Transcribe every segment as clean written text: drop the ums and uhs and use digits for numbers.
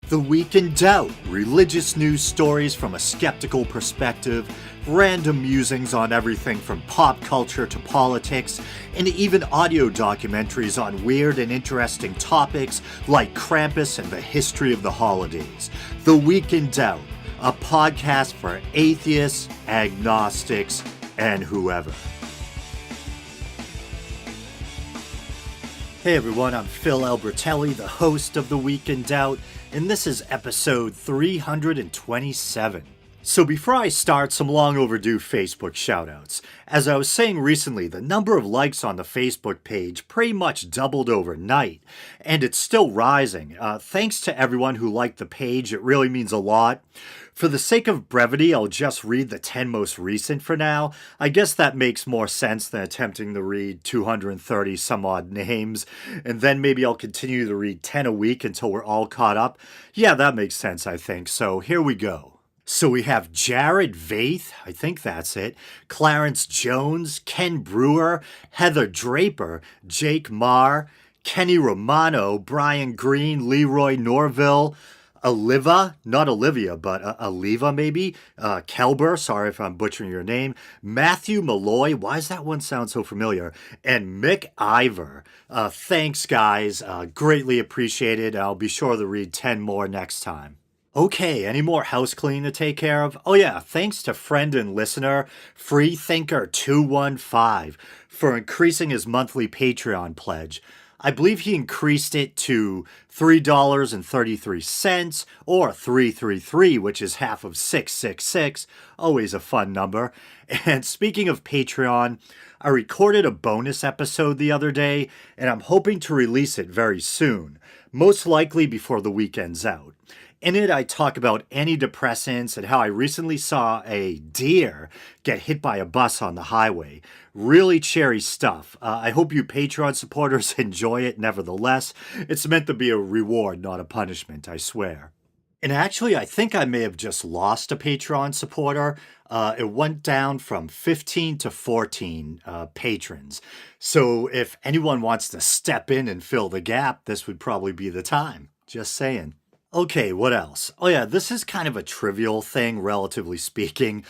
The Week in Doubt, religious news stories from a skeptical perspective, random musings on everything from pop culture to politics, and even audio documentaries on weird and interesting topics like Krampus and the history of the holidays. The Week in Doubt, a podcast for atheists, agnostics, and whoever. Hey everyone, I'm Phil Albertelli, the host of The Week in Doubt, and this is episode 327. So before I start, some long overdue Facebook shoutouts. As I was saying recently, the number of likes on the Facebook page pretty much doubled overnight, and it's still rising. Thanks to everyone who liked the page, it really means a lot. For the sake of brevity, I'll just read the 10 most recent for now. I guess that makes more sense than attempting to read 230 some odd names, and then maybe I'll continue to read 10 a week until we're all caught up. Yeah, that makes sense, I think. So here we go. So we have Jared Vaith, I think that's it, Clarence Jones, Ken Brewer, Heather Draper, Jake Marr, Kenny Romano, Brian Green, Leroy Norville, Oliva, not Olivia, but Aliva maybe, Kelber, sorry if I'm butchering your name, Matthew Malloy, why does that one sound so familiar, and Mick Ivor. Thanks guys, greatly appreciated. I'll be sure to read 10 more next time. Okay, any more house cleaning to take care of? Oh yeah, thanks to friend and listener Freethinker215 for increasing his monthly Patreon pledge. I believe he increased it to $3.33 or 333, which is half of 666, always a fun number. And speaking of Patreon, I recorded a bonus episode the other day, and I'm hoping to release it very soon, most likely before the weekend's out. In it, I talk about antidepressants and how I recently saw a deer get hit by a bus on the highway. Really cherry stuff. I hope you Patreon supporters enjoy it nevertheless. It's meant to be a reward, not a punishment, I swear. And actually, I think I may have just lost a Patreon supporter. It went down from 15 to 14 patrons. So if anyone wants to step in and fill the gap, this would probably be the time. Just saying. Okay, what else? Oh yeah, this is kind of a trivial thing, relatively speaking,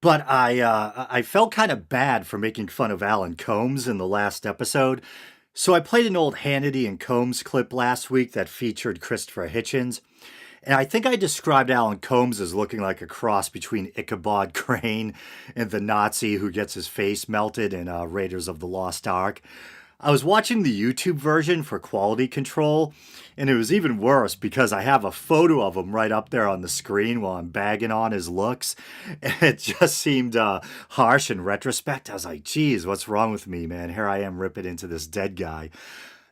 but I felt kind of bad for making fun of Alan Combs in the last episode. So I played an old Hannity and Combs clip last week that featured Christopher Hitchens, and I think I described Alan Combs as looking like a cross between Ichabod Crane and the Nazi who gets his face melted in Raiders of the Lost Ark. I was watching the YouTube version for quality control, and it was even worse because I have a photo of him right up there on the screen while I'm bagging on his looks. And it just seemed harsh in retrospect. I was like, geez, what's wrong with me, man? Here I am ripping into this dead guy.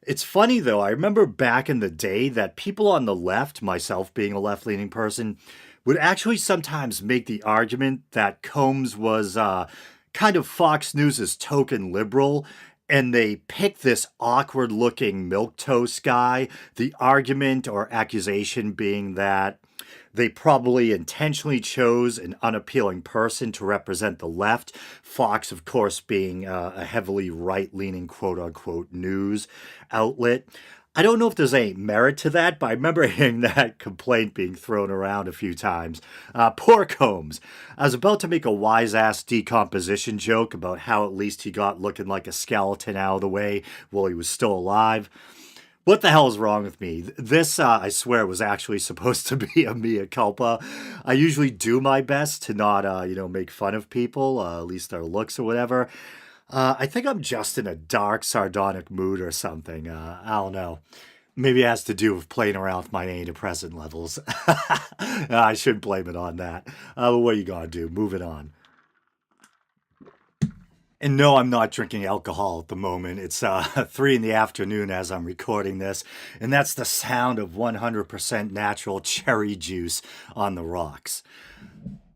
It's funny, though. I remember back in the day that people on the left, myself being a left-leaning person, would actually sometimes make the argument that Combs was kind of Fox News' token liberal, and they picked this awkward-looking milquetoast guy, the argument or accusation being that they probably intentionally chose an unappealing person to represent the left, Fox, of course, being a heavily right-leaning quote-unquote news outlet. I don't know if there's any merit to that, but I remember hearing that complaint being thrown around a few times. Poor Combs. I was about to make a wise-ass decomposition joke about how at least he got looking like a skeleton out of the way while he was still alive. What the hell is wrong with me? This, I swear, was actually supposed to be a mea culpa. I usually do my best to not, make fun of people, at least their looks or whatever. I think I'm just in a dark, sardonic mood or something. I don't know. Maybe it has to do with playing around with my antidepressant levels. I should blame it on that. What are you going to do? Moving on. And no, I'm not drinking alcohol at the moment. It's 3 in the afternoon as I'm recording this, and that's the sound of 100% natural cherry juice on the rocks.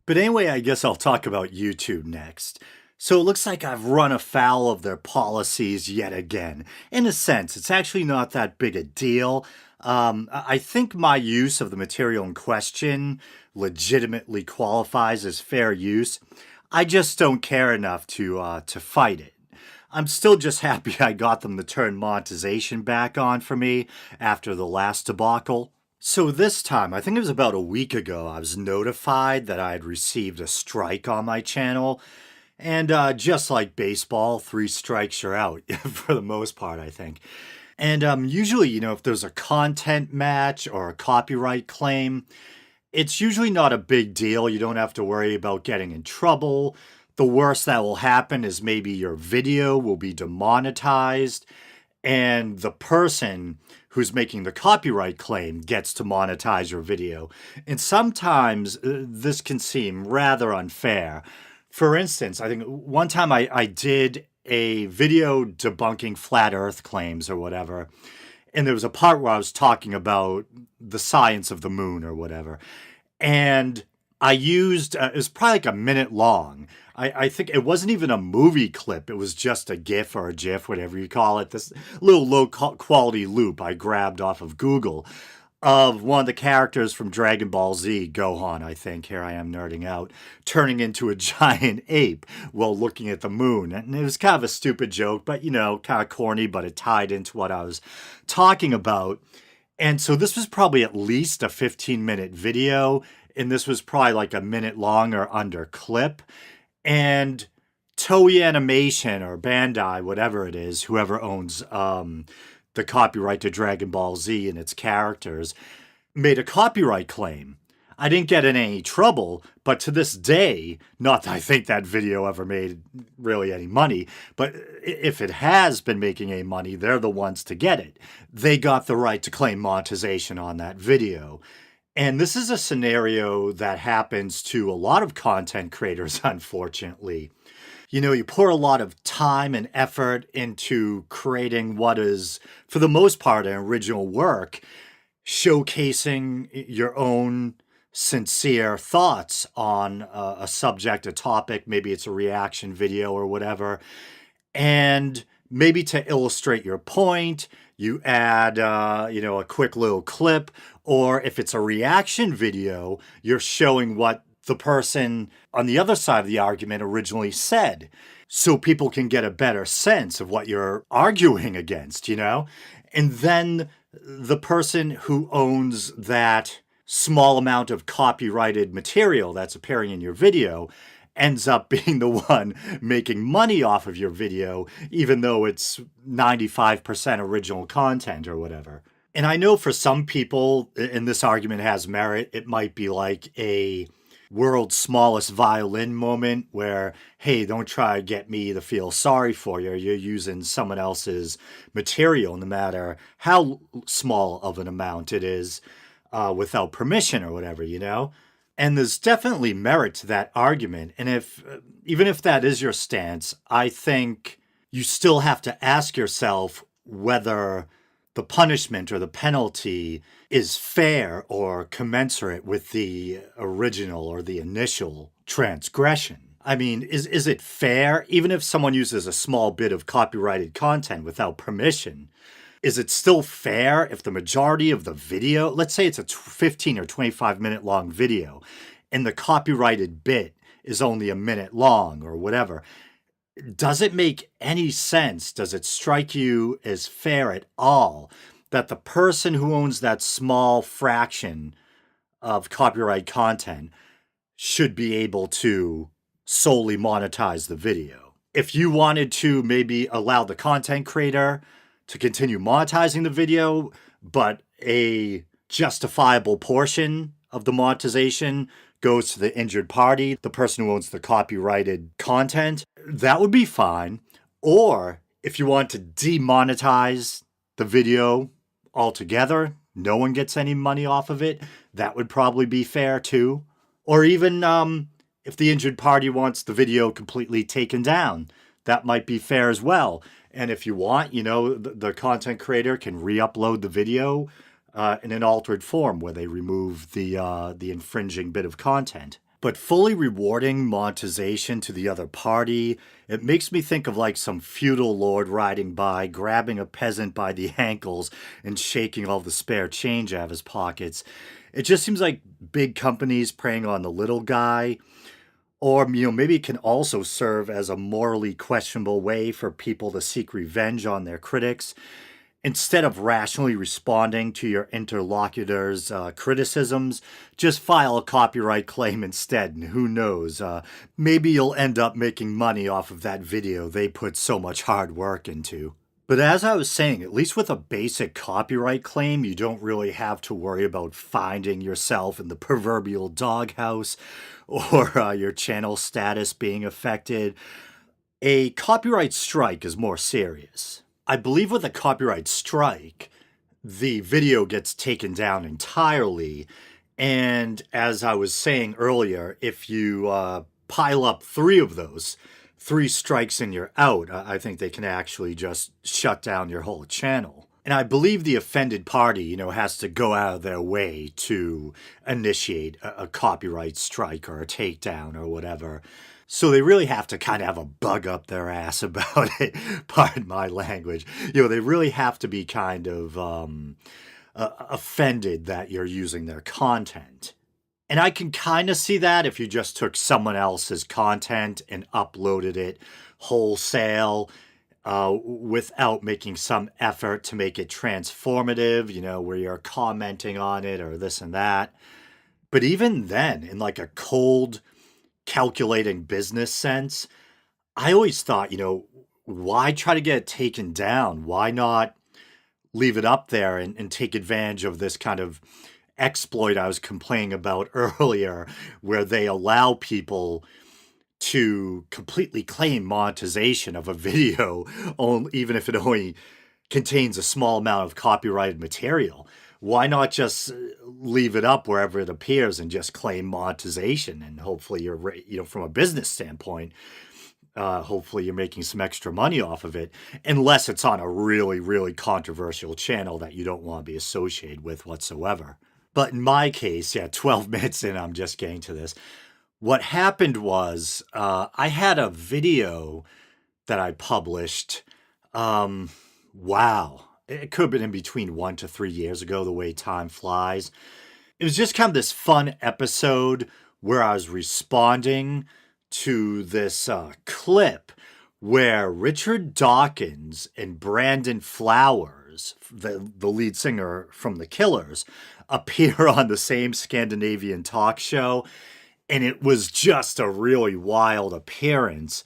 But anyway, I guess I'll talk about YouTube next. So it looks like I've run afoul of their policies yet again. In a sense, it's actually not that big a deal. I think my use of the material in question legitimately qualifies as fair use. I just don't care enough to fight it. I'm still just happy I got them to turn monetization back on for me after the last debacle. So this time, I think it was about a week ago, I was notified that I had received a strike on my channel. And just like baseball, three strikes you're out for the most part, I think. And usually, if there's a content match or a copyright claim, it's usually not a big deal. You don't have to worry about getting in trouble. The worst that will happen is maybe your video will be demonetized, and the person who's making the copyright claim gets to monetize your video. And sometimes this can seem rather unfair. For instance, I think one time I did a video debunking flat earth claims or whatever, and there was a part where I was talking about the science of the moon or whatever. And I used, it was probably like a minute long. I think it wasn't even a movie clip. It was just a GIF or a GIF, whatever you call it. This little low quality loop I grabbed off of Google of one of the characters from Dragon Ball Z, Gohan, I think. Here I am nerding out, turning into a giant ape while looking at the moon. And it was kind of a stupid joke, but kind of corny, but it tied into what I was talking about. And so this was probably at least a 15-minute video, and this was probably like a minute long or under clip. And Toei Animation or Bandai, whatever it is, whoever owns the copyright to Dragon Ball Z and its characters, made a copyright claim. I didn't get in any trouble, but to this day, not that I think that video ever made really any money, but if it has been making any money, they're the ones to get it. They got the right to claim monetization on that video. And this is a scenario that happens to a lot of content creators, unfortunately. You pour a lot of time and effort into creating what is, for the most part, an original work, showcasing your own sincere thoughts on a subject, a topic. Maybe it's a reaction video or whatever. And maybe to illustrate your point, you add, a quick little clip. Or if it's a reaction video, you're showing what the person on the other side of the argument originally said, so people can get a better sense of what you're arguing against, And then the person who owns that small amount of copyrighted material that's appearing in your video ends up being the one making money off of your video, even though it's 95% original content or whatever. And I know for some people, and this argument has merit, it might be like a world's smallest violin moment where, hey, don't try to get me to feel sorry for you. You're using someone else's material, no matter how small of an amount it is, without permission or whatever, And there's definitely merit to that argument. And even if that is your stance, I think you still have to ask yourself whether the punishment or the penalty is fair or commensurate with the original or the initial transgression. I mean, is it fair, even if someone uses a small bit of copyrighted content without permission? Is it still fair if the majority of the video, let's say it's a 15 or 25 minute long video, and the copyrighted bit is only a minute long or whatever? Does it make any sense? Does it strike you as fair at all that the person who owns that small fraction of copyright content should be able to solely monetize the video? If you wanted to maybe allow the content creator to continue monetizing the video, but a justifiable portion of the monetization goes to the injured party, the person who owns the copyrighted content, that would be fine. Or if you want to demonetize the video altogether, no one gets any money off of it, that would probably be fair too. Or even if the injured party wants the video completely taken down, that might be fair as well. And if you want, the content creator can re-upload the video in an altered form where they remove the infringing bit of content. But fully rewarding monetization to the other party, it makes me think of like some feudal lord riding by, grabbing a peasant by the ankles and shaking all the spare change out of his pockets. It just seems like big companies preying on the little guy. Or, maybe it can also serve as a morally questionable way for people to seek revenge on their critics. Instead of rationally responding to your interlocutor's criticisms, just file a copyright claim instead, and who knows, maybe you'll end up making money off of that video they put so much hard work into. But as I was saying, at least with a basic copyright claim, you don't really have to worry about finding yourself in the proverbial doghouse or your channel status being affected. A copyright strike is more serious. I believe with a copyright strike, the video gets taken down entirely. And as I was saying earlier, if you pile up three of those, three strikes and you're out, I think they can actually just shut down your whole channel. And I believe the offended party, has to go out of their way to initiate a copyright strike or a takedown or whatever. So they really have to kind of have a bug up their ass about it. Pardon my language. They really have to be kind of offended that you're using their content. And I can kind of see that if you just took someone else's content and uploaded it wholesale without making some effort to make it transformative, where you're commenting on it or this and that. But even then, in like a cold, calculating business sense, I always thought, why try to get it taken down? Why not leave it up there and take advantage of this kind of exploit I was complaining about earlier, where they allow people to completely claim monetization of a video, even if it only contains a small amount of copyrighted material. Why not just leave it up wherever it appears and just claim monetization? And hopefully you're, from a business standpoint, hopefully you're making some extra money off of it, unless it's on a really, really controversial channel that you don't want to be associated with whatsoever. But in my case, 12 minutes in, I'm just getting to this. What happened was I had a video that I published. Wow. It could have been in between 1 to 3 years ago, the way time flies. It was just kind of this fun episode where I was responding to this clip where Richard Dawkins and Brandon Flowers, the lead singer from The Killers, appear on the same Scandinavian talk show. And it was just a really wild appearance.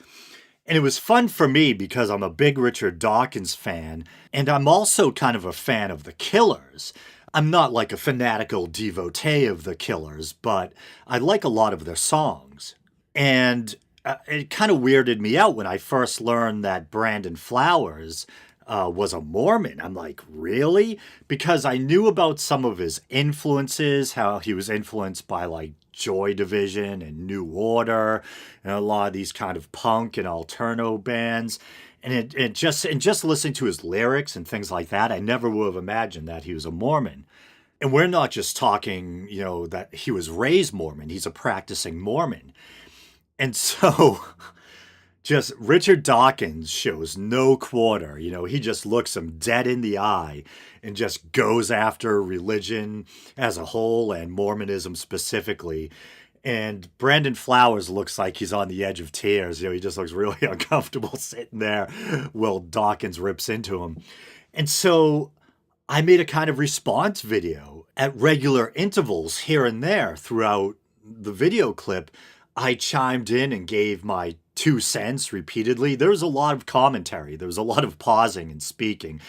And it was fun for me because I'm a big Richard Dawkins fan, and I'm also kind of a fan of The Killers. I'm not like a fanatical devotee of The Killers, but I like a lot of their songs. And it kind of weirded me out when I first learned that Brandon Flowers was a Mormon. I'm like, really? Because I knew about some of his influences, how he was influenced by like Joy Division and New Order and a lot of these kind of punk and alterno bands. And just listening to his lyrics and things like that, I never would have imagined that he was a Mormon. And we're not just talking, that he was raised Mormon. He's a practicing Mormon. And so just Richard Dawkins shows no quarter. He just looks him dead in the eye and just goes after religion as a whole and Mormonism specifically. And Brandon Flowers looks like he's on the edge of tears. He just looks really uncomfortable sitting there while Dawkins rips into him. And so I made a kind of response video at regular intervals here and there throughout the video clip. I chimed in and gave my 2 cents repeatedly. There was a lot of commentary. There was a lot of pausing and speaking.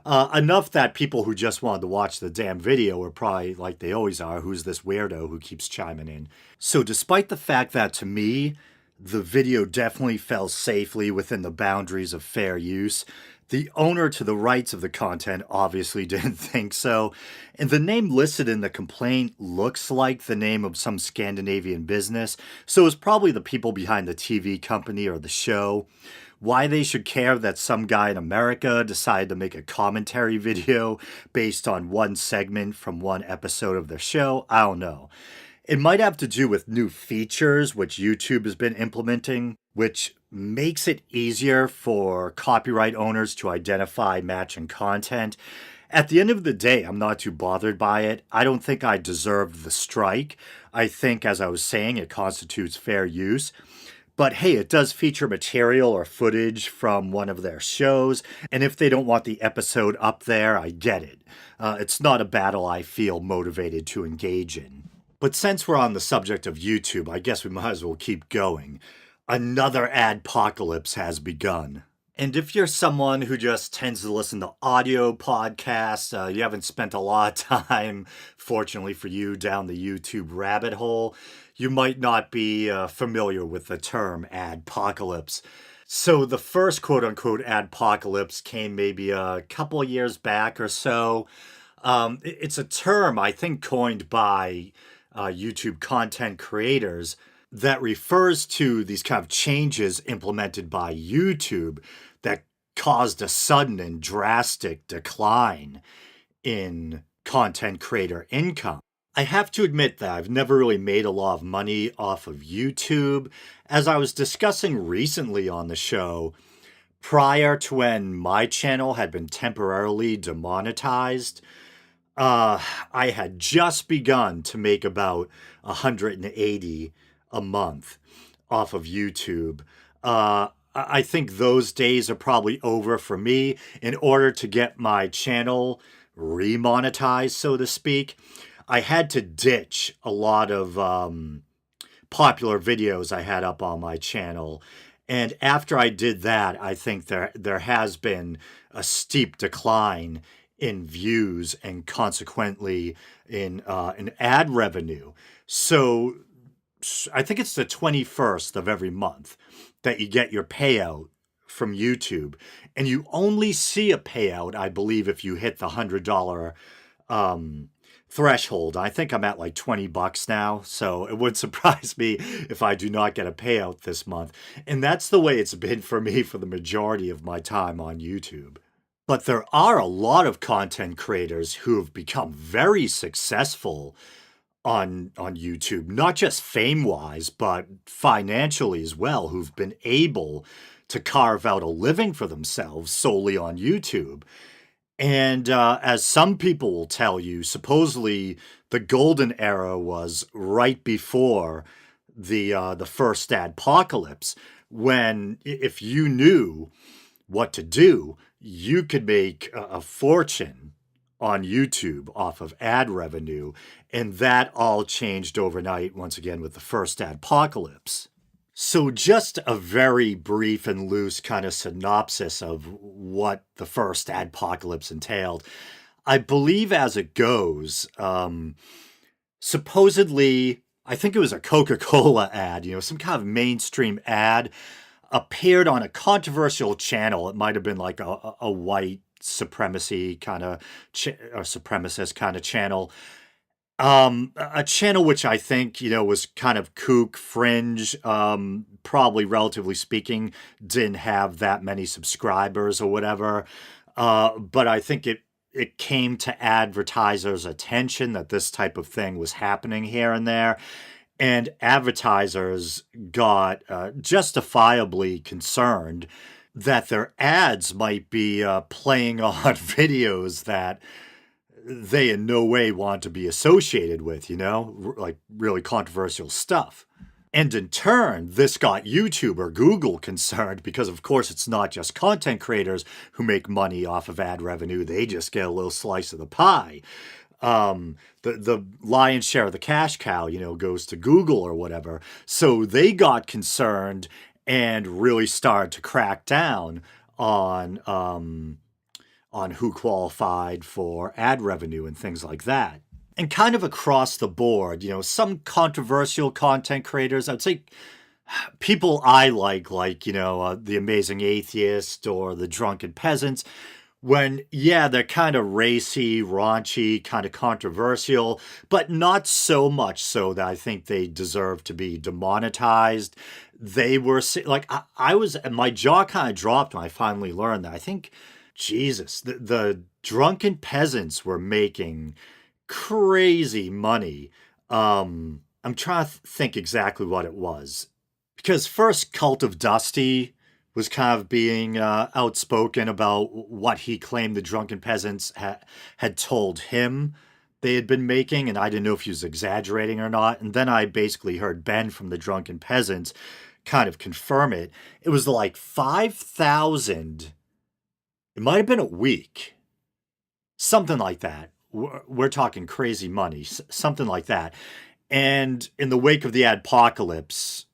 Enough that people who just wanted to watch the damn video were probably, like they always are, who's this weirdo who keeps chiming in? So despite the fact that, to me, the video definitely fell safely within the boundaries of fair use, the owner to the rights of the content obviously didn't think so, and the name listed in the complaint looks like the name of some Scandinavian business, so it's probably the people behind the TV company or the show. Why they should care that some guy in America decided to make a commentary video based on one segment from one episode of their show, I don't know. It might have to do with new features which YouTube has been implementing, which makes it easier for copyright owners to identify matching content. At the end of the day, I'm not too bothered by it. I don't think I deserved the strike. I think, as I was saying, it constitutes fair use. But hey, it does feature material or footage from one of their shows, and if they don't want the episode up there, I get it. It's not a battle I feel motivated to engage in. But since we're on the subject of YouTube, I guess we might as well keep going. Another adpocalypse has begun. And if you're someone who just tends to listen to audio podcasts, you haven't spent a lot of time, fortunately for you, down the YouTube rabbit hole, you might not be familiar with the term adpocalypse. So the first quote-unquote adpocalypse came maybe a couple of years back or so. It's a term, I think, coined by YouTube content creators that refers to these kind of changes implemented by YouTube that caused a sudden and drastic decline in content creator income. I have to admit that I've never really made a lot of money off of YouTube. As I was discussing recently on the show, prior to when my channel had been temporarily demonetized, I had just begun to make about 180 a month off of YouTube. I think those days are probably over for me. In order to get my channel remonetized, so to speak, I had to ditch a lot of popular videos I had up on my channel. And after I did that, I think there has been a steep decline in views and consequently in ad revenue. So I think it's the 21st of every month that you get your payout from YouTube. And you only see a payout, I believe, if you hit the $100 threshold. I think I'm at like $20 now, so it would surprise me if I do not get a payout this month. And that's the way it's been for me for the majority of my time on YouTube. But there are a lot of content creators who have become very successful on YouTube, not just fame-wise, but financially as well, who've been able to carve out a living for themselves solely on YouTube. And as some people will tell you, supposedly the golden era was right before the first adpocalypse, when if you knew what to do, you could make a fortune on YouTube off of ad revenue, and that all changed overnight once again with the first adpocalypse. So just a very brief and loose kind of synopsis of what the first adpocalypse entailed. I believe as it goes, supposedly, I think it was a Coca-Cola ad, some kind of mainstream ad, appeared on a controversial channel. It might have been like a white supremacy kind of, or supremacist kind of channel. A channel which I think, was kind of kook, fringe, probably relatively speaking, didn't have that many subscribers or whatever. But I think it came to advertisers' attention that this type of thing was happening here and there. And advertisers got justifiably concerned that their ads might be playing on videos that they in no way want to be associated with, like really controversial stuff. And in turn, this got YouTube or Google concerned because, of course, it's not just content creators who make money off of ad revenue. They just get a little slice of the pie. The lion's share of the cash cow, goes to Google or whatever. So they got concerned and really started to crack down on who qualified for ad revenue and things like that. And kind of across the board, some controversial content creators, I'd say people I like, The Amazing Atheist or The Drunken Peasants, when, they're kind of racy, raunchy, kind of controversial, but not so much so that I think they deserve to be demonetized. They were, my jaw kind of dropped when I finally learned that. I think, Jesus, the Drunken Peasants were making crazy money. I'm trying to think exactly what it was. Because first, Cult of Dusty was kind of being outspoken about what he claimed the Drunken Peasants had told him they had been making, and I didn't know if he was exaggerating or not. And then I basically heard Ben from the Drunken Peasants kind of confirm it. It was like 5,000. It might have been a week, something like that. We're talking crazy money, something like that. And in the wake of the adpocalypse,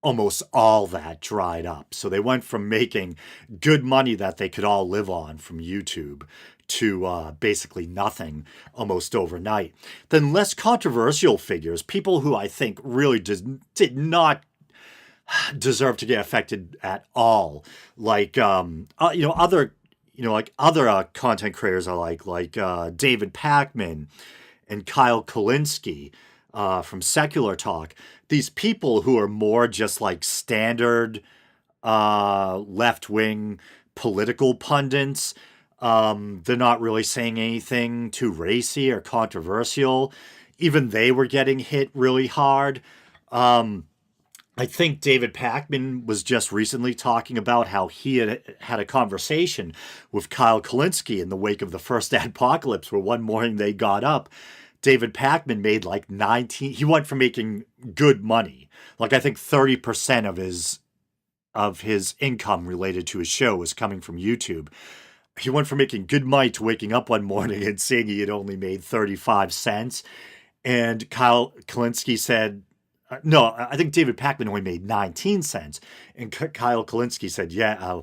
almost all that dried up. So they went from making good money that they could all live on from YouTube to basically nothing almost overnight. Then less controversial figures, people who I think really did not deserve to get affected at all, like other content creators I like David Pakman and Kyle Kalinske from Secular Talk. These people who are more just like standard left wing political pundits. They're not really saying anything too racy or controversial. Even they were getting hit really hard. I think David Pakman was just recently talking about how he had a conversation with Kyle Kalinske in the wake of the first Adpocalypse, where one morning they got up. David Pakman made like 19. He went from making good money, like I think 30% of his income related to his show was coming from YouTube. He went from making good money to waking up one morning and saying he had only made 35 cents. And Kyle Kalinske said, no, I think David Pakman only made 19 cents. And Kyle Kalinske said, yeah,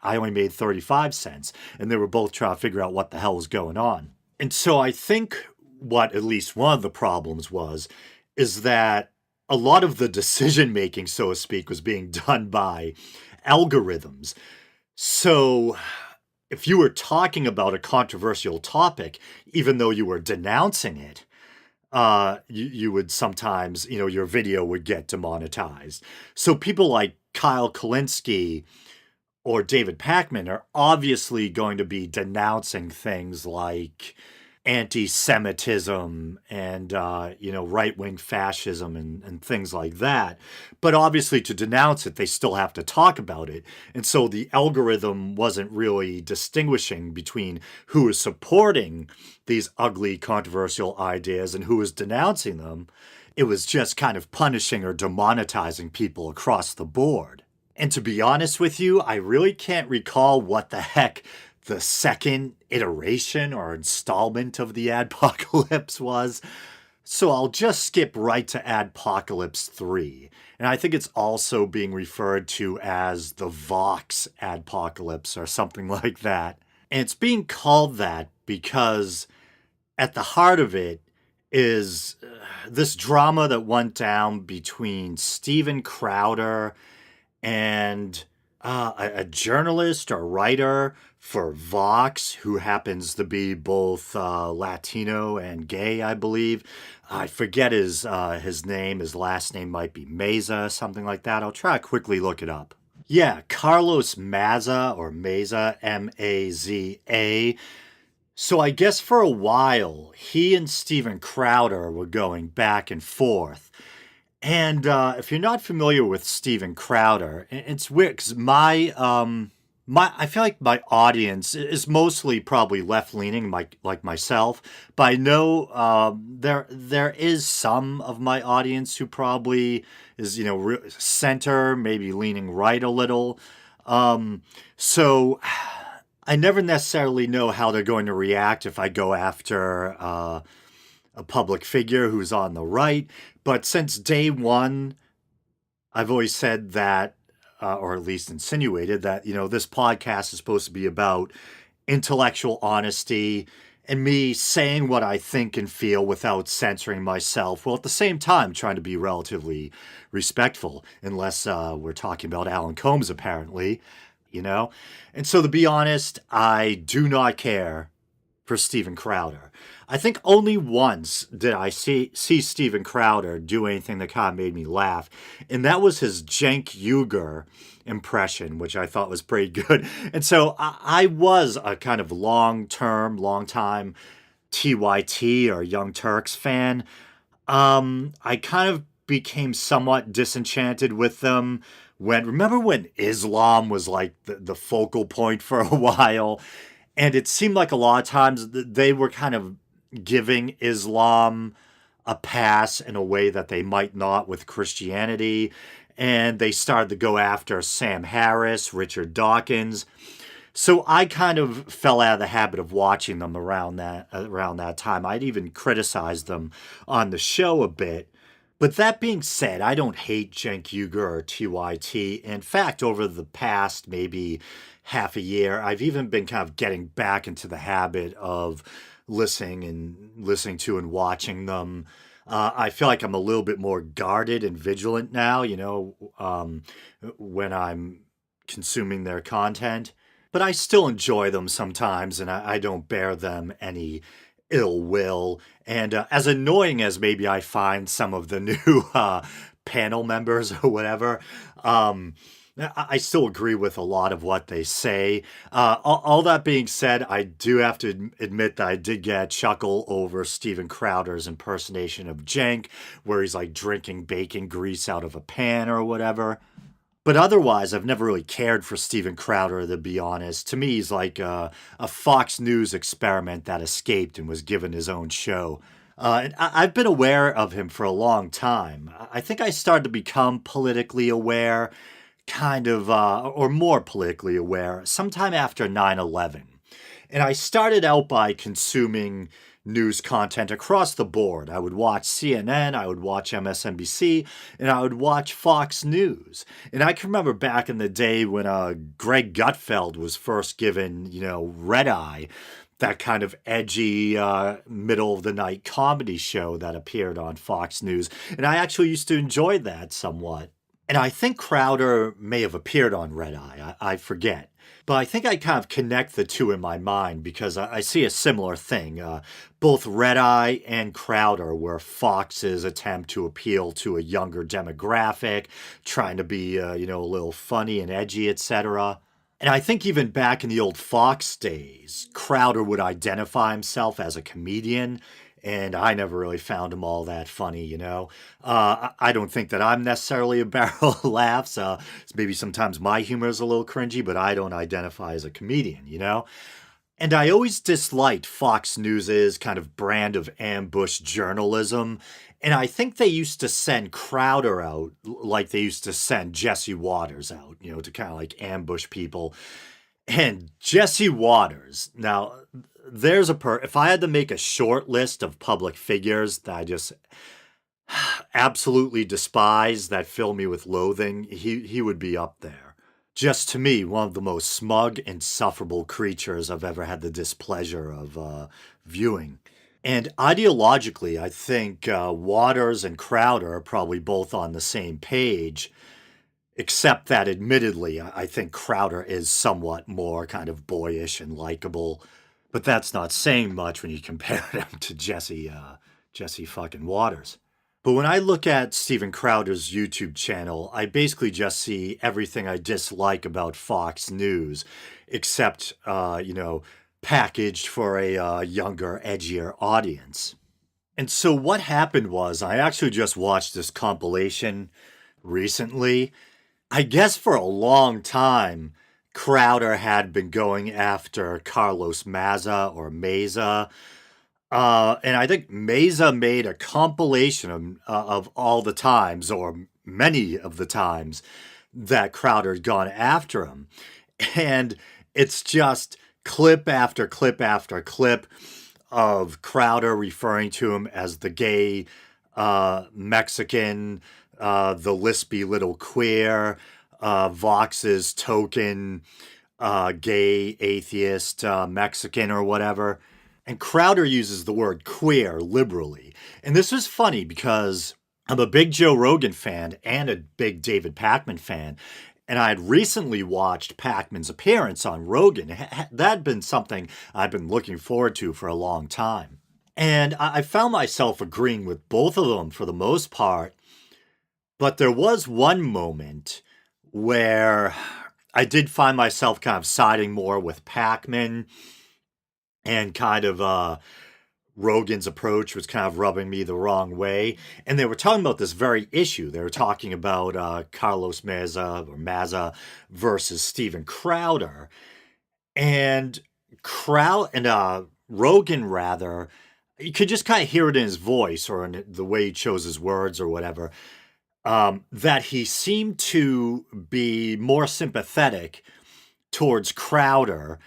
I only made 35 cents. And they were both trying to figure out what the hell was going on. And so I think what at least one of the problems is that a lot of the decision making, so to speak, was being done by algorithms. So if you were talking about a controversial topic, even though you were denouncing it, you would sometimes, your video would get demonetized. So people like Kyle Kalinske or David Pakman are obviously going to be denouncing things like anti-Semitism and, right-wing fascism and things like that. But obviously to denounce it, they still have to talk about it. And so the algorithm wasn't really distinguishing between who is supporting these ugly, controversial ideas and who is denouncing them. It was just kind of punishing or demonetizing people across the board. And to be honest with you, I really can't recall what the heck the second iteration or installment of the Adpocalypse was. So I'll just skip right to Adpocalypse 3. And I think it's also being referred to as the Vox Adpocalypse or something like that. And it's being called that because at the heart of it is this drama that went down between Steven Crowder and a journalist or writer for Vox, who happens to be both Latino and gay, I believe. I forget his name. His last name might be Meza, something like that. I'll try to quickly look it up. Yeah, Carlos Maza, or Meza, M-A-Z-A. So I guess for a while, he and Steven Crowder were going back and forth. And if you're not familiar with Steven Crowder, it's weird because I feel like my audience is mostly probably left-leaning, like myself. But I know there is some of my audience who probably is center, maybe leaning right a little. So I never necessarily know how they're going to react if I go after a public figure who's on the right. But since day one, I've always said that, or at least insinuated that, this podcast is supposed to be about intellectual honesty and me saying what I think and feel without censoring myself, while at the same time trying to be relatively respectful, unless we're talking about Alan Combs, apparently, And so to be honest, I do not care for Steven Crowder. I think only once did I see Steven Crowder do anything that kind of made me laugh, and that was his Cenk Uygur impression, which I thought was pretty good. And so I was a kind of long time TYT or Young Turks fan. I kind of became somewhat disenchanted with them remember when Islam was like the focal point for a while, and it seemed like a lot of times they were kind of giving Islam a pass in a way that they might not with Christianity. And they started to go after Sam Harris, Richard Dawkins. So I kind of fell out of the habit of watching them around that time. I'd even criticized them on the show a bit. But that being said, I don't hate Cenk Uygur or TYT. In fact, over the past maybe half a year, I've even been kind of getting back into the habit of listening to and watching them. I feel like I'm a little bit more guarded and vigilant now, when I'm consuming their content. But I still enjoy them sometimes, and I don't bear them any ill will. And as annoying as maybe I find some of the new panel members or whatever, um, I still agree with a lot of what they say. All that being said, I do have to admit that I did get a chuckle over Steven Crowder's impersonation of Jenk, where he's like drinking bacon grease out of a pan or whatever. But otherwise, I've never really cared for Steven Crowder, to be honest. To me, he's like a Fox News experiment that escaped and was given his own show. And I've been aware of him for a long time. I think I started to become politically aware, kind of, or more politically aware, sometime after 9/11. And I started out by consuming news content across the board. I would watch CNN, I would watch MSNBC, and I would watch Fox News. And I can remember back in the day when Greg Gutfeld was first given, Red Eye, that kind of edgy middle of the night comedy show that appeared on Fox News. And I actually used to enjoy that somewhat. And I think Crowder may have appeared on Red Eye. I forget. But I think I kind of connect the two in my mind because I see a similar thing. Both Red Eye and Crowder were Fox's attempt to appeal to a younger demographic, trying to be, a little funny and edgy, etc. And I think even back in the old Fox days, Crowder would identify himself as a comedian, and I never really found him all that funny. I don't think that I'm necessarily a barrel of laughs. Maybe sometimes my humor is a little cringy, but I don't identify as a comedian. And I always disliked Fox News's kind of brand of ambush journalism. And I think they used to send Crowder out like they used to send Jesse Waters out, to kind of like ambush people. And Jesse Waters, now there's if I had to make a short list of public figures that I just absolutely despise, that fill me with loathing, he would be up there. Just to me, one of the most smug, insufferable creatures I've ever had the displeasure of viewing. And ideologically, I think Waters and Crowder are probably both on the same page, except that admittedly, I think Crowder is somewhat more kind of boyish and likable. But that's not saying much when you compare him to Jesse fucking Waters. But when I look at Steven Crowder's YouTube channel, I basically just see everything I dislike about Fox News, except, packaged for a younger, edgier audience. And so what happened was I actually just watched this compilation recently. I guess for a long time, Crowder had been going after Carlos Maza or Meza. And I think Meza made a compilation of all the times, or many of the times, that Crowder had gone after him. And it's just clip after clip after clip of Crowder referring to him as the gay Mexican, the lispy little queer, Vox's token gay atheist Mexican or whatever. And Crowder uses the word queer liberally. And this is funny because I'm a big Joe Rogan fan and a big David Pakman fan. And I had recently watched Pakman's appearance on Rogan. That had been something I've been looking forward to for a long time. And I found myself agreeing with both of them for the most part. But there was one moment where I did find myself kind of siding more with Pakman, and kind of Rogan's approach was kind of rubbing me the wrong way. And they were talking about this very issue. They were talking about Carlos Maza versus Steven Crowder. And Rogan rather You could just kind of hear it in his voice or in the way he chose his words or whatever, that he seemed to be more sympathetic towards Crowder,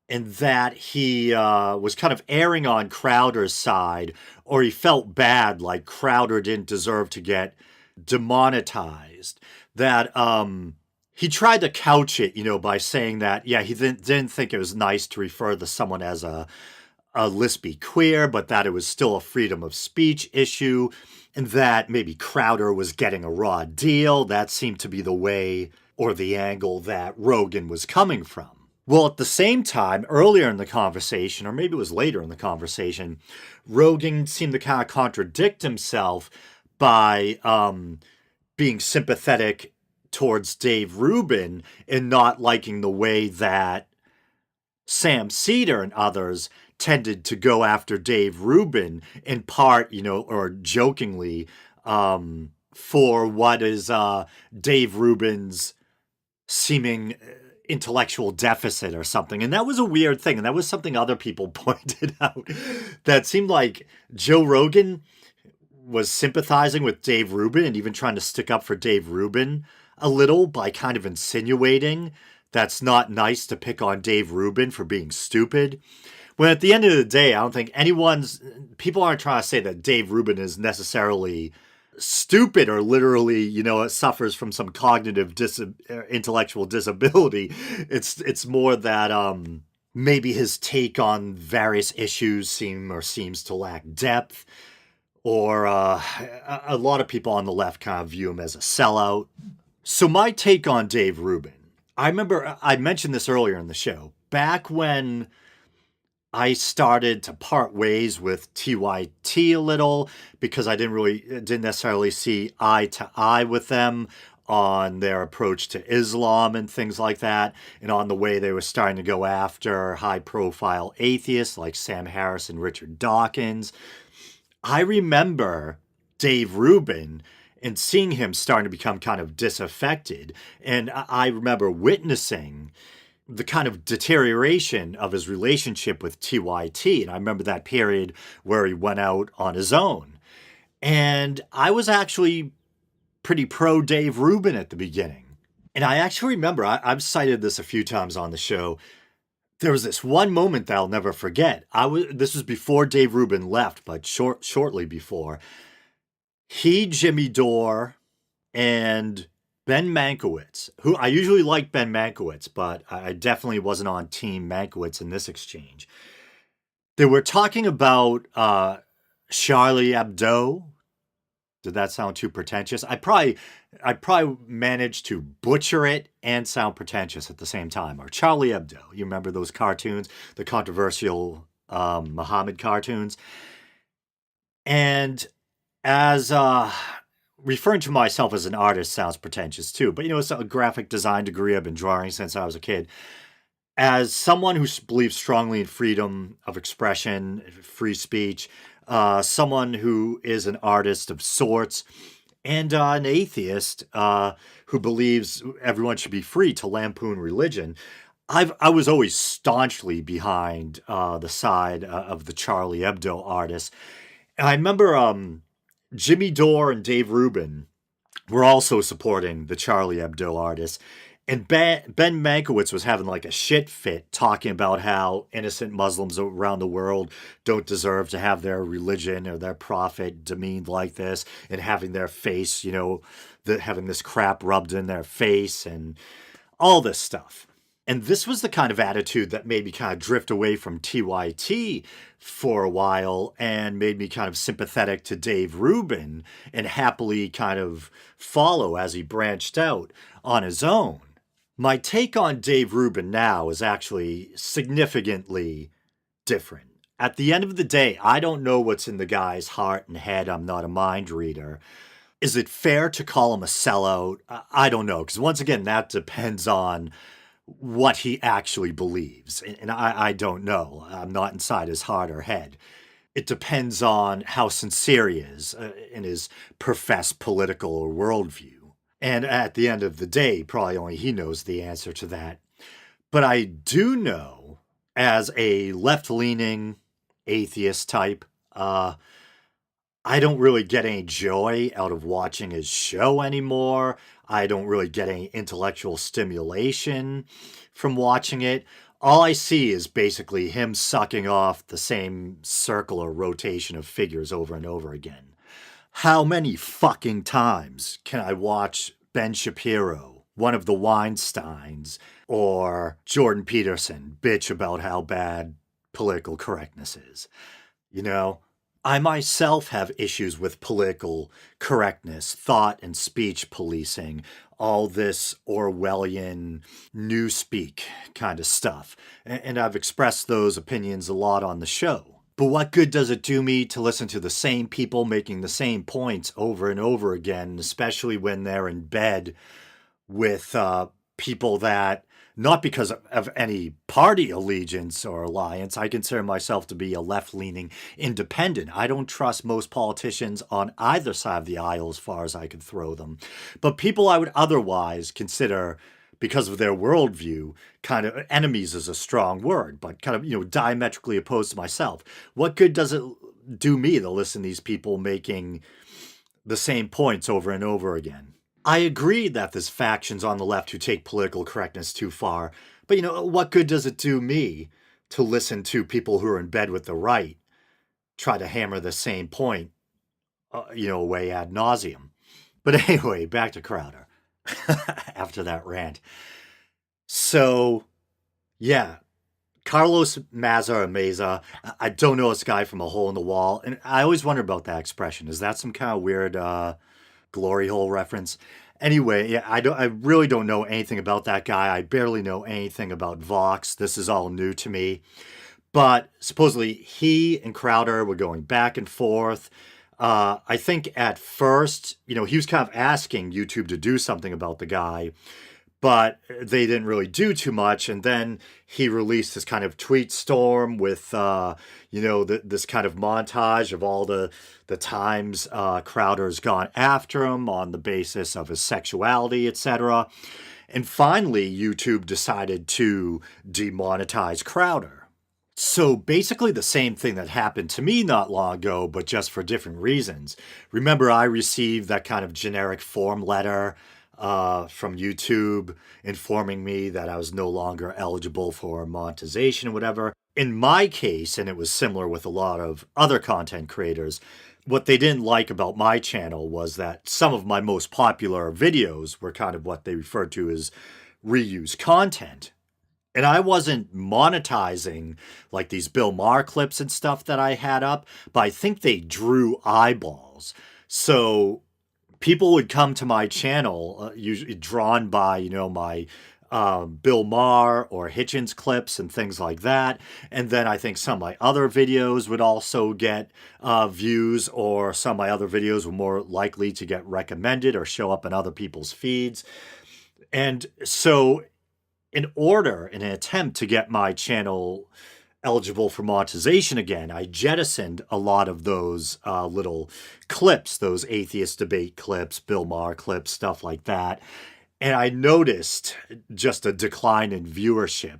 and that he was kind of erring on Crowder's side, or he felt bad, like Crowder didn't deserve to get demonetized. That he tried to couch it, by saying that, yeah, he didn't think it was nice to refer to someone as a lispy queer, but that it was still a freedom of speech issue, and that maybe Crowder was getting a raw deal. That seemed to be the way or the angle that Rogan was coming from. Well, at the same time, earlier in the conversation, or maybe it was later in the conversation, Rogan seemed to kind of contradict himself by being sympathetic towards Dave Rubin and not liking the way that Sam Cedar and others tended to go after Dave Rubin, in part, or jokingly, for what is Dave Rubin's seeming intellectual deficit or something. And that was a weird thing. And that was something other people pointed out, that seemed like Joe Rogan was sympathizing with Dave Rubin and even trying to stick up for Dave Rubin a little by kind of insinuating that's not nice to pick on Dave Rubin for being stupid. When at the end of the day, I don't think people aren't trying to say that Dave Rubin is necessarily stupid or literally, suffers from some cognitive intellectual disability. It's more that maybe his take on various issues seems to lack depth, or a lot of people on the left kind of view him as a sellout. So my take on Dave Rubin, I remember I mentioned this earlier in the show, back when I started to part ways with TYT a little, because I didn't necessarily see eye to eye with them on their approach to Islam and things like that, and on the way they were starting to go after high profile atheists like Sam Harris and Richard Dawkins. I remember Dave Rubin and seeing him starting to become kind of disaffected. And I remember witnessing the kind of deterioration of his relationship with TYT. And I remember that period where he went out on his own. And I was actually pretty pro Dave Rubin at the beginning. And I actually remember, I've cited this a few times on the show, there was this one moment that I'll never forget. This was before Dave Rubin left, but shortly before. He, Jimmy Dore, and Ben Mankiewicz, who I usually like Ben Mankiewicz, but I definitely wasn't on Team Mankiewicz in this exchange. They were talking about Charlie Hebdo. Did that sound too pretentious? I probably managed to butcher it and sound pretentious at the same time. Or Charlie Hebdo. You remember those cartoons, the controversial Muhammad cartoons? And as referring to myself as an artist sounds pretentious too, but it's a graphic design degree I've been drawing since I was a kid. As someone who believes strongly in freedom of expression, free speech, someone who is an artist of sorts, and an atheist who believes everyone should be free to lampoon religion, I was always staunchly behind the side of the Charlie Hebdo artists. And I remember Jimmy Dore and Dave Rubin were also supporting the Charlie Hebdo artists. And Ben Mankiewicz was having like a shit fit talking about how innocent Muslims around the world don't deserve to have their religion or their prophet demeaned like this, and having their face, having this crap rubbed in their face and all this stuff. And this was the kind of attitude that made me kind of drift away from TYT for a while and made me kind of sympathetic to Dave Rubin and happily kind of follow as he branched out on his own. My take on Dave Rubin now is actually significantly different. At the end of the day, I don't know what's in the guy's heart and head. I'm not a mind reader. Is it fair to call him a sellout? I don't know, because once again, that depends on what he actually believes. And I don't know. I'm not inside his heart or head. It depends on how sincere he is in his professed political or worldview. And at the end of the day, probably only he knows the answer to that. But I do know, as a left-leaning atheist type, Uh, I don't really get any joy out of watching his show anymore. I don't really get any intellectual stimulation from watching it. All I see is basically him sucking off the same circle or rotation of figures over and over again. How many fucking times can I watch Ben Shapiro, one of the Weinsteins, or Jordan Peterson bitch about how bad political correctness is? You know, I myself have issues with political correctness, thought and speech policing, all this Orwellian newspeak kind of stuff. And I've expressed those opinions a lot on the show. But what good does it do me to listen to the same people making the same points over and over again, especially when they're in bed with people that, not because of any party allegiance or alliance, I consider myself to be a left leaning independent. I don't trust most politicians on either side of the aisle as far as I could throw them. But people I would otherwise consider, because of their worldview, kind of enemies is a strong word, but kind of, diametrically opposed to myself. What good does it do me to listen to these people making the same points over and over again? I agree that there's factions on the left who take political correctness too far, but what good does it do me to listen to people who are in bed with the right try to hammer the same point, away ad nauseum? But anyway, back to Crowder after that rant. So, yeah, Carlos Maza or Meza, I don't know this guy from a hole in the wall, and I always wonder about that expression. Is that some kind of weird glory hole reference? Anyway, yeah, I really don't know anything about that guy. I barely know anything about Vox. This is all new to me. But supposedly he and Crowder were going back and forth. I think at first, he was kind of asking YouTube to do something about the guy, but they didn't really do too much. And then he released this kind of tweet storm with, this kind of montage of all the times Crowder's gone after him on the basis of his sexuality, etc. And finally, YouTube decided to demonetize Crowder. So basically the same thing that happened to me not long ago, but just for different reasons. Remember, I received that kind of generic form letter from YouTube informing me that I was no longer eligible for monetization or whatever. In my case, and it was similar with a lot of other content creators, what they didn't like about my channel was that some of my most popular videos were kind of what they referred to as reuse content. And I wasn't monetizing like these Bill Maher clips and stuff that I had up, but I think they drew eyeballs. So people would come to my channel, usually drawn by, my Bill Maher or Hitchens clips and things like that. And then I think some of my other videos would also get views, or some of my other videos were more likely to get recommended or show up in other people's feeds. And so in an attempt to get my channel eligible for monetization again, I jettisoned a lot of those little clips, those atheist debate clips, Bill Maher clips, stuff like that. And I noticed just a decline in viewership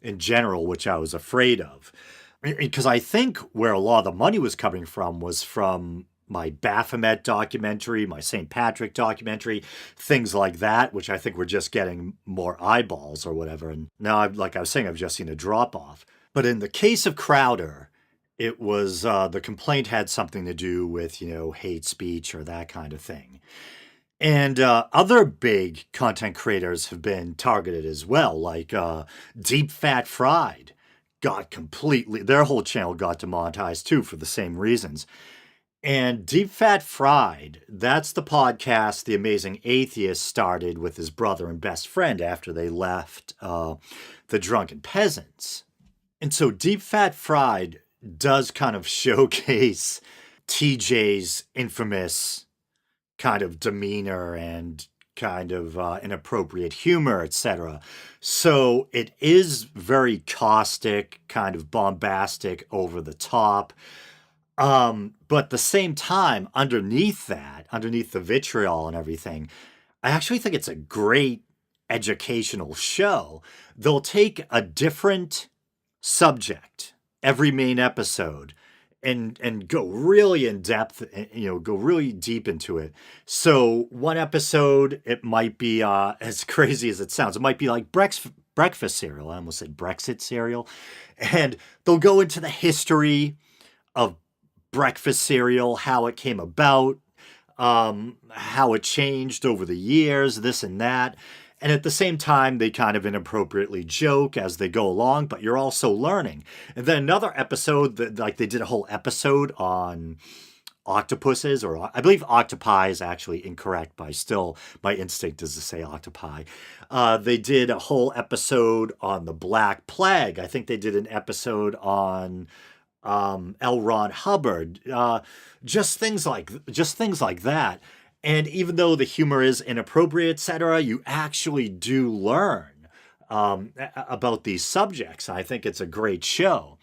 in general, which I was afraid of. Because I think where a lot of the money was coming from was from my Baphomet documentary, my St. Patrick documentary, things like that, which I think were just getting more eyeballs or whatever. And now, like I was saying, I've just seen a drop off. But in the case of Crowder, it was the complaint had something to do with, hate speech or that kind of thing. And other big content creators have been targeted as well, like Deep Fat Fried their whole channel got demonetized too for the same reasons. And Deep Fat Fried, that's the podcast The Amazing Atheist started with his brother and best friend after they left The Drunken Peasants. And so Deep Fat Fried does kind of showcase TJ's infamous kind of demeanor and kind of inappropriate humor, etc. So it is very caustic, kind of bombastic, over the top. But at the same time, underneath the vitriol and everything, I actually think it's a great educational show. They'll take a different subject every main episode and go really in depth, go really deep into it. So one episode, it might be as crazy as it sounds. It might be like breakfast cereal. I almost said Brexit cereal. And they'll go into the history of breakfast cereal, how it came about, how it changed over the years, this and that. And at the same time, they kind of inappropriately joke as they go along, but you're also learning. And then another episode, like they did a whole episode on octopuses, or I believe octopi is actually incorrect, but still, my instinct is to say octopi. They did a whole episode on the Black Plague. I think they did an episode on L. Ron Hubbard, just things like that. And even though the humor is inappropriate, etc., you actually do learn about these subjects. I think it's a great show.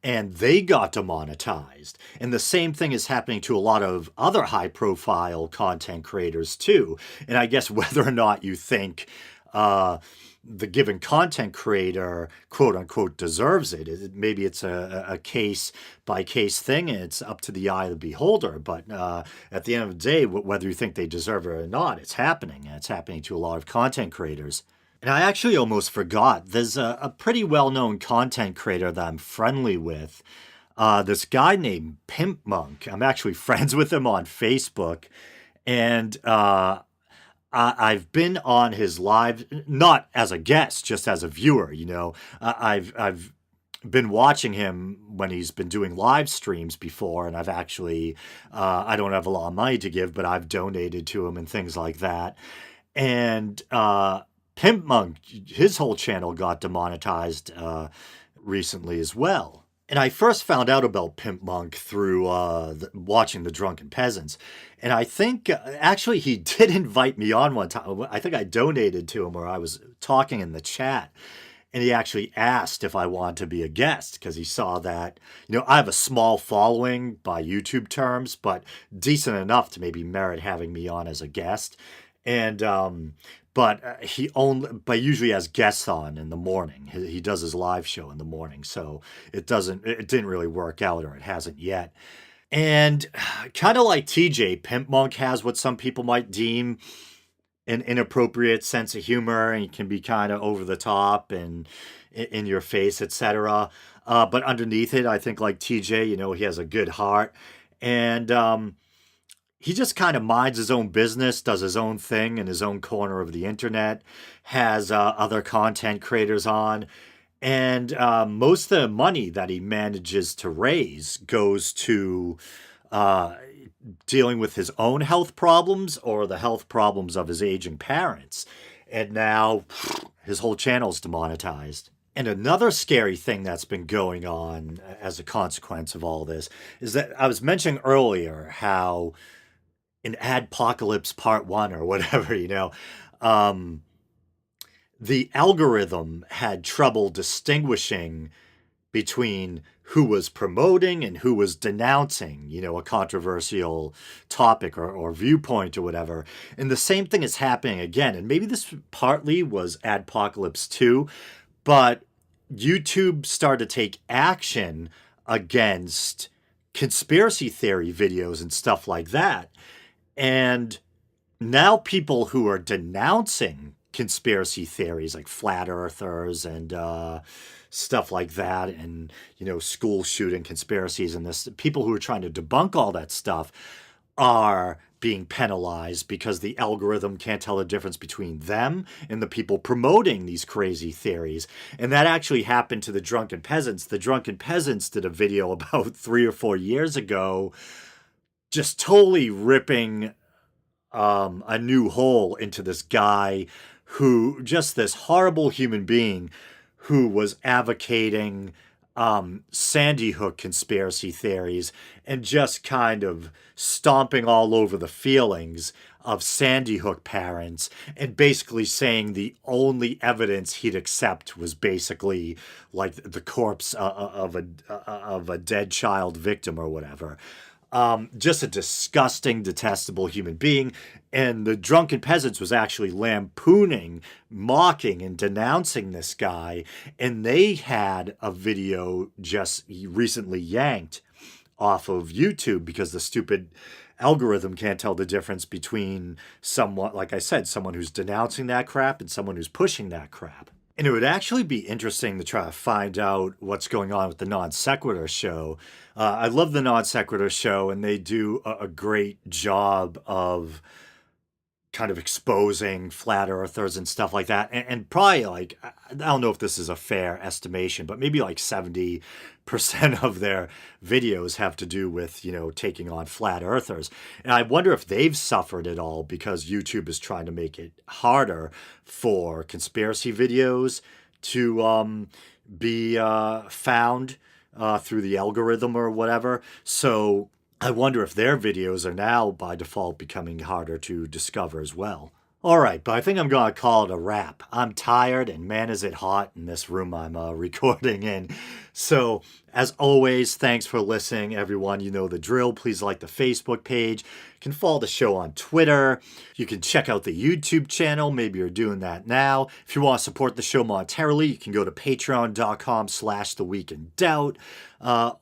And they got demonetized. And the same thing is happening to a lot of other high-profile content creators too. And I guess whether or not you think the given content creator, quote unquote, deserves it. Maybe it's a case by case thing, and it's up to the eye of the beholder. But at the end of the day, whether you think they deserve it or not, it's happening. And it's happening to a lot of content creators. And I actually almost forgot, there's a pretty well-known content creator that I'm friendly with. This guy named Pimp Monk. I'm actually friends with him on Facebook. And I've been on his live, not as a guest, just as a viewer. I've been watching him when he's been doing live streams before, and I've actually, I don't have a lot of money to give, but I've donated to him and things like that. And Pimp Monk, his whole channel got demonetized recently as well. And I first found out about Pimp Monk through watching The Drunken Peasants. And I think, actually, he did invite me on one time. I think I donated to him, or I was talking in the chat. And he actually asked if I wanted to be a guest, because he saw that, I have a small following by YouTube terms, but decent enough to maybe merit having me on as a guest. And but he usually has guests on in the morning. He does his live show in the morning, so it didn't really work out, or it hasn't yet. And kind of like TJ, Pimp Monk has what some people might deem an inappropriate sense of humor, and he can be kind of over the top and in your face, etc. But underneath it, I think like TJ, he has a good heart, and he just kind of minds his own business, does his own thing in his own corner of the internet, has other content creators on, and most of the money that he manages to raise goes to dealing with his own health problems or the health problems of his aging parents. And now his whole channel's demonetized. And another scary thing that's been going on as a consequence of all this is that I was mentioning earlier how in Adpocalypse Part 1 or whatever, the algorithm had trouble distinguishing between who was promoting and who was denouncing, a controversial topic or viewpoint or whatever. And the same thing is happening again. And maybe this partly was Adpocalypse 2, but YouTube started to take action against conspiracy theory videos and stuff like that. And now people who are denouncing conspiracy theories like flat earthers and stuff like that, and school shooting conspiracies, and this people who are trying to debunk all that stuff are being penalized because the algorithm can't tell the difference between them and the people promoting these crazy theories. And that actually happened to the Drunken Peasants. The Drunken Peasants did a video about 3 or 4 years ago, just totally ripping a new hole into this guy who, just this horrible human being who was advocating Sandy Hook conspiracy theories and just kind of stomping all over the feelings of Sandy Hook parents, and basically saying the only evidence he'd accept was basically like the corpse of a dead child victim or whatever. Just a disgusting, detestable human being. And the Drunken Peasants was actually lampooning, mocking, and denouncing this guy. And they had a video just recently yanked off of YouTube because the stupid algorithm can't tell the difference between someone, like I said, someone who's denouncing that crap and someone who's pushing that crap. And it would actually be interesting to try to find out what's going on with the Non Sequitur show. I love the Non Sequitur show, and they do a great job of kind of exposing flat earthers and stuff like that. And probably like, I don't know if this is a fair estimation, but maybe like 70% of their videos have to do with, taking on flat earthers. And I wonder if they've suffered at all because YouTube is trying to make it harder for conspiracy videos to be found through the algorithm or whatever. So I wonder if their videos are now by default becoming harder to discover as well. All right, but I think I'm going to call it a wrap. I'm tired, and man, is it hot in this room I'm recording in. So, as always, thanks for listening, everyone. You know the drill. Please like the Facebook page. You can follow the show on Twitter. You can check out the YouTube channel. Maybe you're doing that now. If you want to support the show monetarily, you can go to patreon.com/theweekindoubt.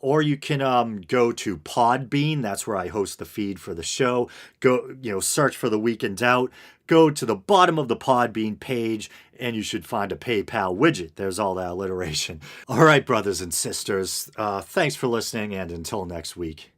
Or you can go to Podbean. That's where I host the feed for the show. Go, search for The Week in Doubt. Go to the bottom of the Podbean page, and you should find a PayPal widget. There's all that alliteration. All right, brothers and sisters, thanks for listening, and until next week.